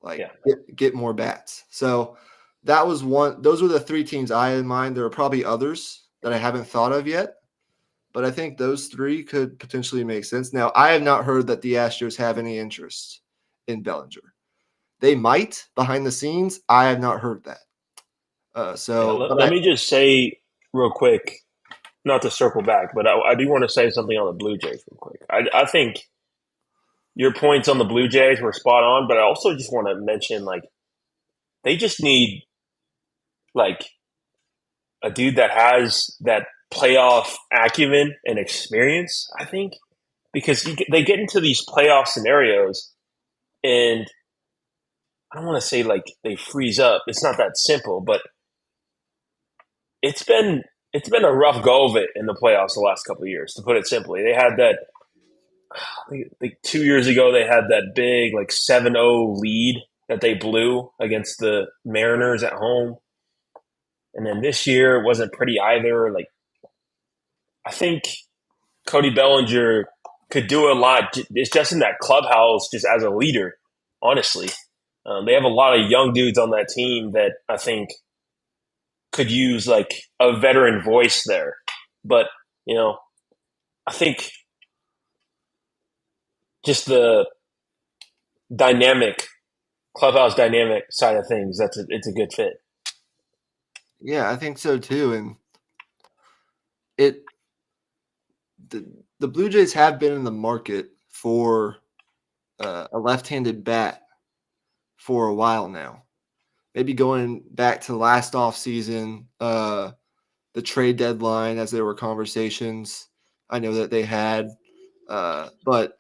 Like, get more bats. So that was one. Those were the three teams I had in mind. There are probably others that I haven't thought of yet, but I think those three could potentially make sense. Now, I have not heard that the Astros have any interest in Bellinger. They might behind the scenes. I have not heard that. Let me just say real quick, not to circle back, but I do want to say something on the Blue Jays real quick. I think your points on the Blue Jays were spot on, but I also just want to mention, like, they just need, like, a dude that has that playoff acumen and experience, I think, because they get into these playoff scenarios and I don't want to say, like, they freeze up. It's not that simple, but it's been a rough go of it in the playoffs the last couple of years, to put it simply. They had that like 2 years ago, they had that big like 7-0 lead that they blew against the Mariners at home. And then this year it wasn't pretty either. Like, I think Cody Bellinger could do a lot. It's just in that clubhouse, just as a leader, honestly. They have a lot of young dudes on that team that I think could use like a veteran voice there. But, I think just the clubhouse dynamic side of things, it's a good fit. Yeah, I think so too. And the Blue Jays have been in the market for a left-handed bat for a while now. Maybe going back to last offseason, the trade deadline, as there were conversations I know that they had. But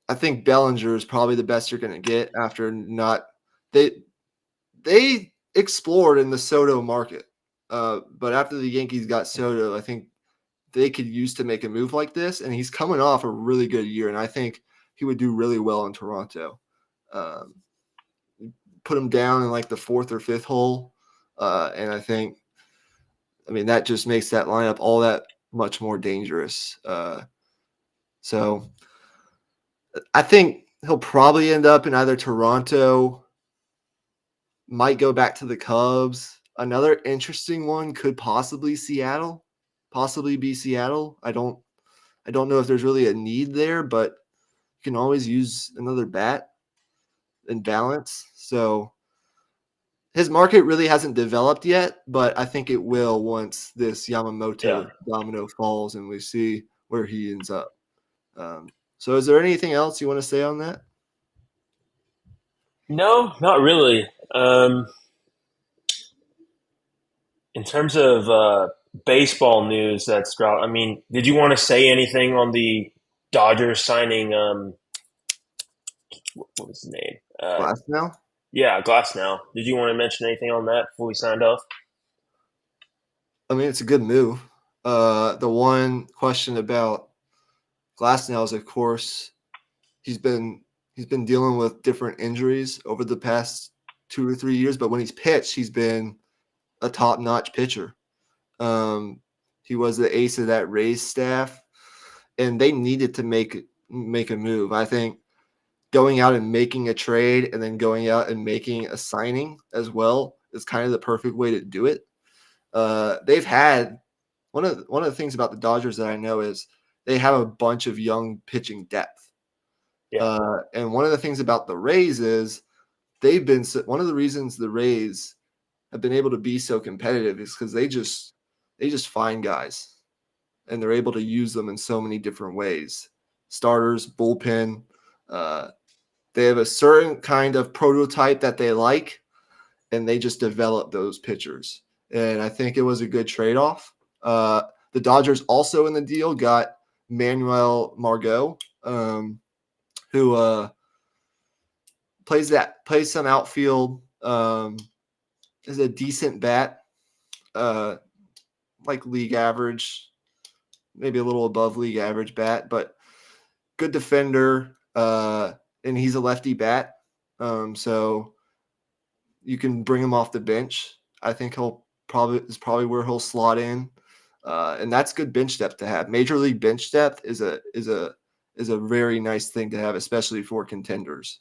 I think Bellinger is probably the best you're going to get after not – they explored in the Soto market. But after the Yankees got Soto, I think they could use to make a move like this. And he's coming off a really good year, and I think he would do really well in Toronto. Put him down in like the fourth or fifth hole. And I think, that just makes that lineup all that much more dangerous. So I think he'll probably end up in either Toronto, might go back to the Cubs. Another interesting one could possibly be Seattle. I don't I don't know if there's really a need there, but you can always use another bat and balance. So his market really hasn't developed yet, but I think it will once this Yeah. Yamamoto domino falls and we see where he ends up. So is there anything else you want to say on that? No, not really. In terms of baseball news that's dropped, I mean, did you want to say anything on the Dodgers signing? What was his name? Glass now? Yeah, Glass. Now, did you want to mention anything on that before we signed off? I mean, it's a good move. The one question about Glass now is, of course, he's been he's been dealing with different injuries over the past 2 or 3 years, but when he's pitched, he's been a top-notch pitcher. Um, he was the ace of that Rays staff, and they needed to make a move. I think going out and making a trade and then going out and making a signing as well is kind of the perfect way to do it. They've had one of the things about the Dodgers that I know is they have a bunch of young pitching depth. Yeah, And one of the things about the Rays is they've been one of the reasons the Rays have been able to be so competitive is because they just find guys and they're able to use them in so many different ways. Starters, bullpen. They have a certain kind of prototype that they like, and they just develop those pitchers. And I think it was a good trade off. The Dodgers also in the deal got Manuel Margot, who plays some outfield. Is a decent bat, like league average, maybe a little above league average bat, but good defender. And he's a lefty bat, so you can bring him off the bench. I think he'll probably where he'll slot in, and that's good bench depth to have. Major league bench depth is a very nice thing to have, especially for contenders.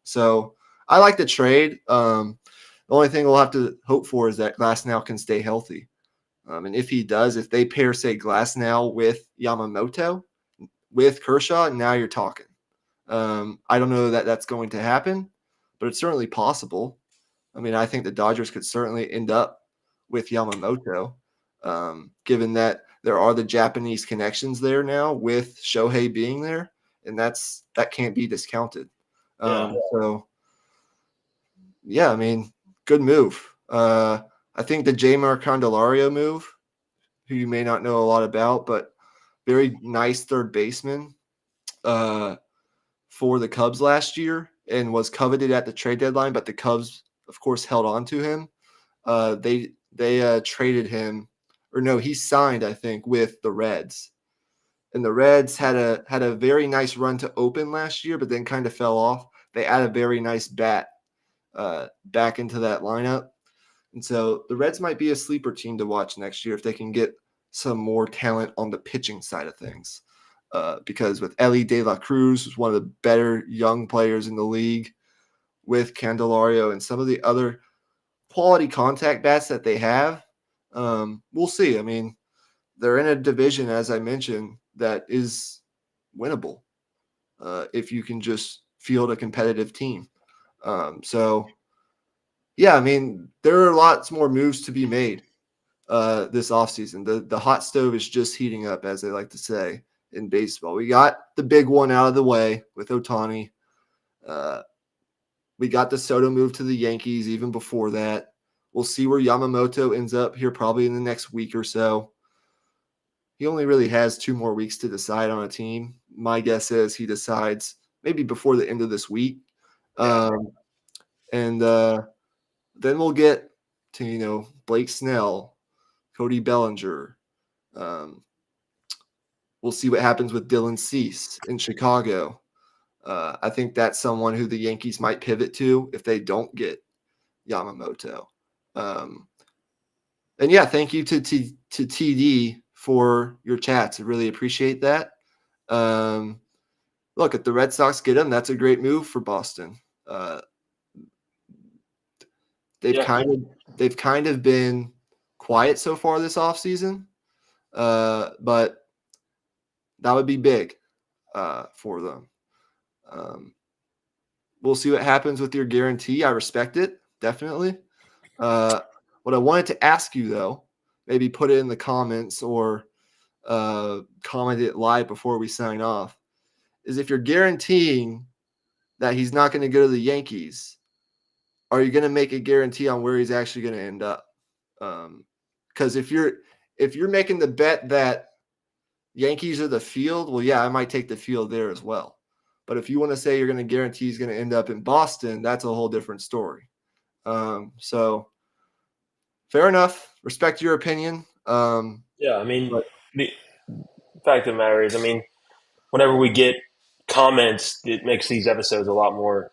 So I like the trade. The only thing we'll have to hope for is that Glasnow can stay healthy. And if he does, if they pair, say, Glasnow with Yamamoto, with Kershaw, now you're talking. I don't know that that's going to happen, but it's certainly possible. I mean, I think the Dodgers could certainly end up with Yamamoto, given that there are the Japanese connections there now with Shohei being there, and that can't be discounted. yeah, So, yeah, I mean, good move. I think the Jmar Candelario move, who you may not know a lot about, but very nice third baseman for the Cubs last year and was coveted at the trade deadline, but the Cubs, of course, held on to him. They traded him, or no, he signed, I think, with the Reds. And the Reds had a very nice run to open last year, but then kind of fell off. They add a very nice bat back into that lineup. And so the Reds might be a sleeper team to watch next year if they can get some more talent on the pitching side of things. Because with Ellie De La Cruz, who's one of the better young players in the league, with Candelario and some of the other quality contact bats that they have, we'll see. I mean, they're in a division, as I mentioned, that is winnable if you can just field a competitive team. So, yeah, I mean, there are lots more moves to be made this offseason. The hot stove is just heating up, as they like to say in baseball. We got the big one out of the way with Ohtani. We got the Soto move to the Yankees even before that. We'll see where Yamamoto ends up here probably in the next week or so. He only really has 2 more weeks to decide on a team. My guess is he decides maybe before the end of this week. yeah, And then we'll get to, Blake Snell, Cody Bellinger. We'll see what happens with Dylan Cease in Chicago. I think that's someone who the Yankees might pivot to if they don't get Yamamoto. And yeah, thank you to TD for your chats. I really appreciate that. Look, if the Red Sox get him, that's a great move for Boston. They've yeah. kind of been quiet so far this offseason, but That would be big for them. We'll see what happens with your guarantee. I respect it, definitely. What I wanted to ask you, though, maybe put it in the comments or comment it live before we sign off, is if you're guaranteeing that he's not going to go to the Yankees, are you going to make a guarantee on where he's actually going to end up? Because if you're making the bet that Yankees are the field, well, yeah, I might take the field there as well. But if you want to say you're going to guarantee he's going to end up in Boston, that's a whole different story. So fair enough. Respect your opinion. Yeah, I mean, But the fact of the matter is, I mean, whenever we get comments, it makes these episodes a lot more,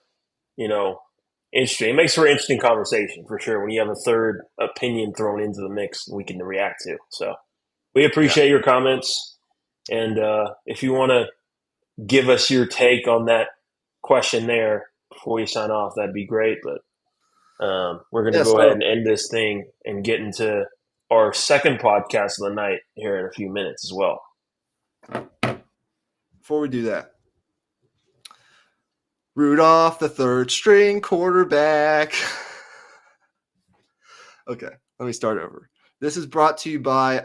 interesting. It makes for an interesting conversation for sure when you have a third opinion thrown into the mix we can react to. So we yeah, appreciate your comments. And if you want to give us your take on that question there before you sign off, that'd be great. But we're going to yeah. go ahead So and end this thing and get into our second podcast of the night here in a few minutes as well. before we do that, Rudolph, the third string quarterback. Okay, let me start over. This is brought to you by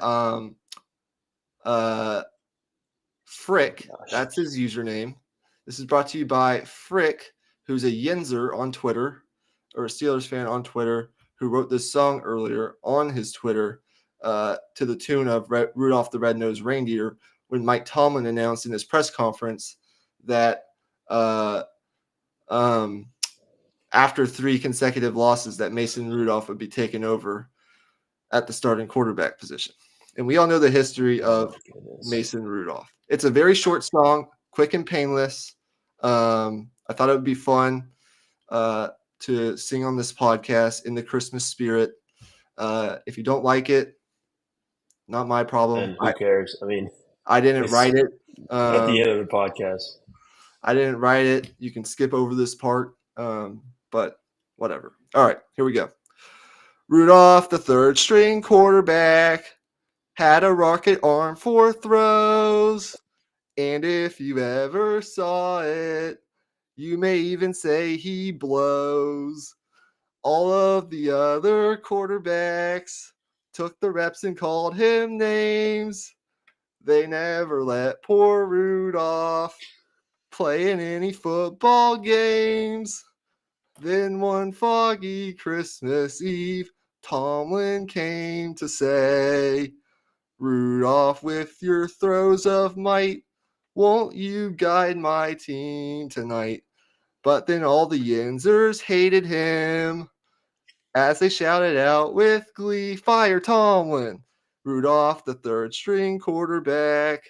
Frick. That's his username. This is brought to you by Frick, who's a Yinzer on Twitter, or a Steelers fan on Twitter, who wrote this song earlier on his Twitter to the tune of Rudolph the Red-Nosed Reindeer, when Mike Tomlin announced in his press conference that after 3 consecutive losses that Mason Rudolph would be taken over at the starting quarterback position. And we all know the history of Mason Rudolph. It's a very short song, quick and painless. I thought it would be fun to sing on this podcast in the Christmas spirit. If you don't like it, not my problem. And who cares? I mean, I didn't write it. At the end of the podcast. I didn't write it. You can skip over this part, but whatever. All right, here we go. Rudolph, the third string quarterback, had a rocket arm for throws. And if you ever saw it, you may even say he blows. All of the other quarterbacks took the reps and called him names. They never let poor Rudolph play in any football games. Then one foggy Christmas Eve, Tomlin came to say, Rudolph, with your throws of might, won't you guide my team tonight? But then all the Yinzers hated him as they shouted out with glee, fire Tomlin, Rudolph, the third string quarterback.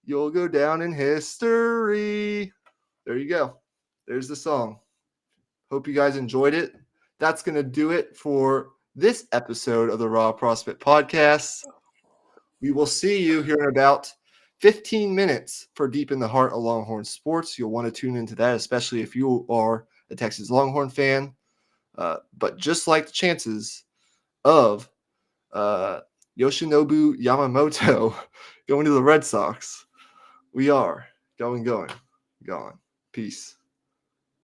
You'll go down in history. There you go. There's the song. Hope you guys enjoyed it. That's going to do it for this episode of the Raw Prospect Podcast. We will see you here in about 15 minutes for Deep in the Heart of Longhorn Sports. You'll want to tune into that, especially if you are a Texas Longhorn fan. But just like the chances of Yoshinobu Yamamoto going to the Red Sox, we are going. Peace.